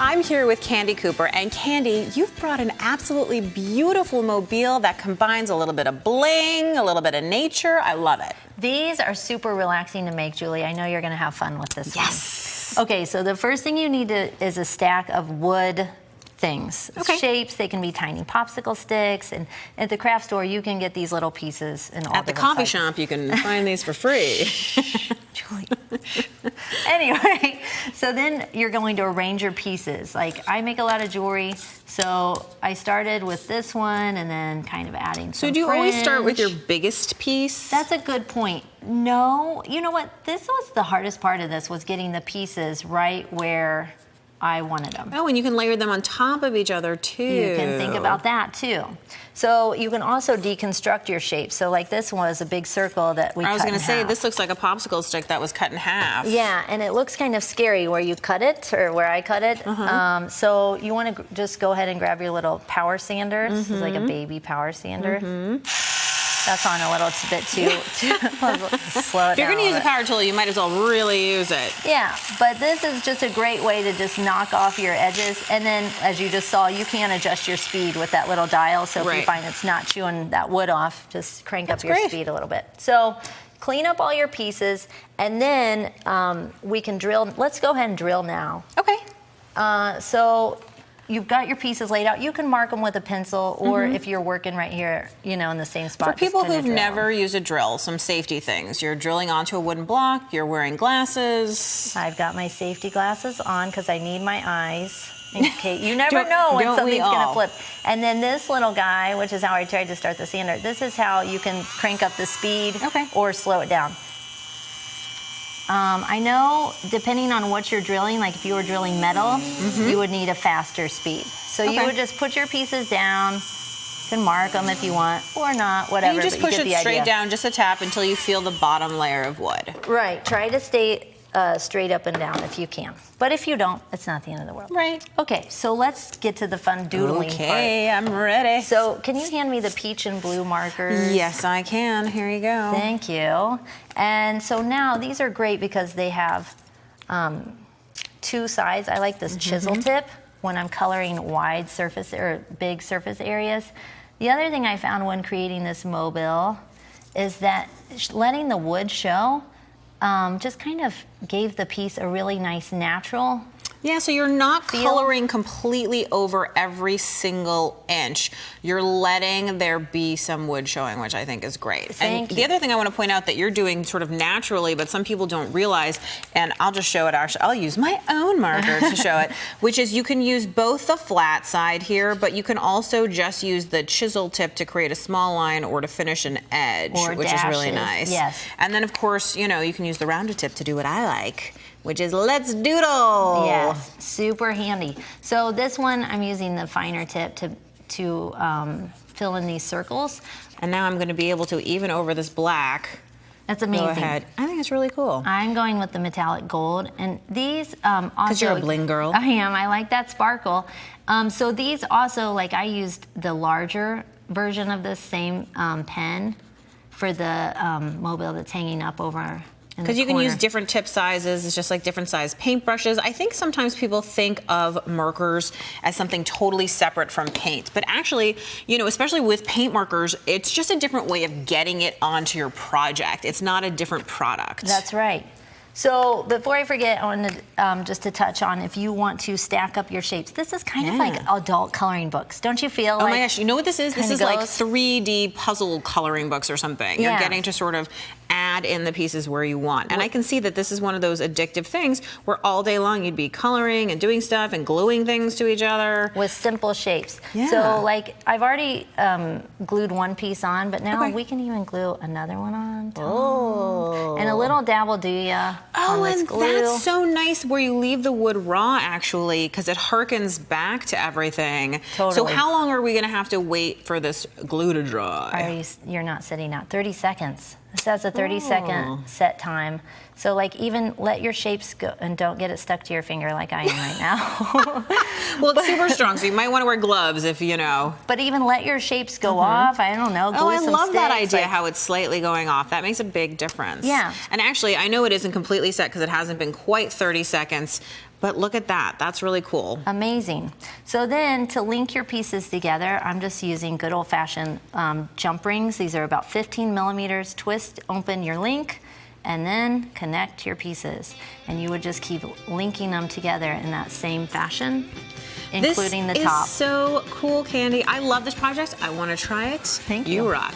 I'm here with Candie Cooper, and Candie, you've brought an absolutely beautiful mobile that combines a little bit of bling, a little bit of nature. I love it. These are super relaxing to make, Julie. I know you're going to have fun with this Yes. one. Okay, so the first thing you need is a stack of wood things. Okay. Shapes, they can be tiny popsicle sticks, and at the craft store you can get these little pieces in all At the coffee shop, you can find these for free. Julie. Anyway, so then you're going to arrange your pieces. Like, I make a lot of jewelry, so I started with this one and then kind of adding some So do you always start with fringe. your biggest piece? That's a good point. No, you know what? This was the hardest part of this, was getting the pieces right where I wanted them. Oh, and you can layer them on top of each other too. You can think about that too. So you can also deconstruct your shape. So like this was a big circle that we cut in half. I was going to say, this looks like a popsicle stick that was cut in half. Yeah, and it looks kind of scary where you cut it, or where I cut it. So you want to just go ahead and grab your little power sander. This is like a baby power sander. That's on a little bit too slow it down. If you're going to use a power tool, you might as well really use it. Yeah, but this is just a great way to just knock off your edges. And then, as you just saw, you can adjust your speed with that little dial. So if you find it's not chewing that wood off, just crank up your speed a little bit. So clean up all your pieces, and then we can drill. Let's go ahead and drill now. Okay. So you've got your pieces laid out. You can mark them with a pencil, or if you're working right here, you know, in the same spot. For people who've never used a drill, some safety things. You're drilling onto a wooden block, you're wearing glasses. I've got my safety glasses on because I need my eyes. Okay, you never know when something's going to flip. And then this little guy, which is how I tried to start the sander, this is how you can crank up the speed or slow it down. I know, depending on what you're drilling, like if you were drilling metal, you would need a faster speed. So you would just put your pieces down, you can mark them if you want, or not, whatever. And you just push it straight down, just a tap, until you feel the bottom layer of wood. Right, try to stay straight up and down if you can. But if you don't, it's not the end of the world. Right. Okay, so let's get to the fun doodling part. Okay, I'm ready. So can you hand me the peach and blue markers? Yes, I can. Here you go. Thank you. And so now these are great because they have two sides. I like this chisel tip when I'm coloring wide surface or big surface areas. The other thing I found when creating this mobile is that letting the wood show just kind of gave the piece a really nice natural. Yeah, so you're not coloring completely over every single inch. You're letting there be some wood showing, which I think is great. And the other thing I want to point out that you're doing sort of naturally, but some people don't realize, and I'll just show it, actually, I'll use my own marker to show it, which is you can use both the flat side here, but you can also just use the chisel tip to create a small line or to finish an edge, which is really nice. Yes. And then, of course, you know, you can use the rounded tip to do what I like, which is let's doodle. Yes, super handy. So this one, I'm using the finer tip to fill in these circles. And now I'm going to be able to even over this black. That's amazing. Go ahead. I think it's really cool. I'm going with the metallic gold, and these also. Because you're a bling girl. I am. I like that sparkle. So these also, like, I used the larger version of this same pen for the mobile that's hanging up over. Because you can use different tip sizes. It's just like different size paintbrushes. I think sometimes people think of markers as something totally separate from paint. But actually, you know, especially with paint markers, it's just a different way of getting it onto your project. It's not a different product. That's right. So before I forget, I want to just to touch on, if you want to stack up your shapes, this is kind of like adult coloring books. Don't you feel like? Oh my gosh, you know what this is? This is like 3D puzzle coloring books or something. You're getting to sort of add in the pieces where you want. And I can see that this is one of those addictive things where all day long you'd be coloring and doing stuff and gluing things to each other. With simple shapes. So like I've already glued one piece on, but now we can even glue another one on. Oh. And a little dab will do ya. Oh, and that's so nice where you leave the wood raw, actually, because it harkens back to everything. Totally. So how long are we going to have to wait for this glue to dry? You're not sitting out. 30 seconds. This has a 30-second set time. So like even let your shapes go and don't get it stuck to your finger like I am right now. Well, it's super strong, so you might want to wear gloves if you know. But even let your shapes go off. I don't know. Glue I some love that sticks, idea, how it's slightly going off. That makes a big difference. Yeah. And actually, I know it isn't completely set because it hasn't been quite 30 seconds. But look at that. That's really cool. Amazing. So then to link your pieces together, I'm just using good old-fashioned jump rings. These are about 15 millimeters. Twist open your link and then connect your pieces. And you would just keep linking them together in that same fashion, including the top. This is so cool, Candie. I love this project. I want to try it. Thank you. You rock.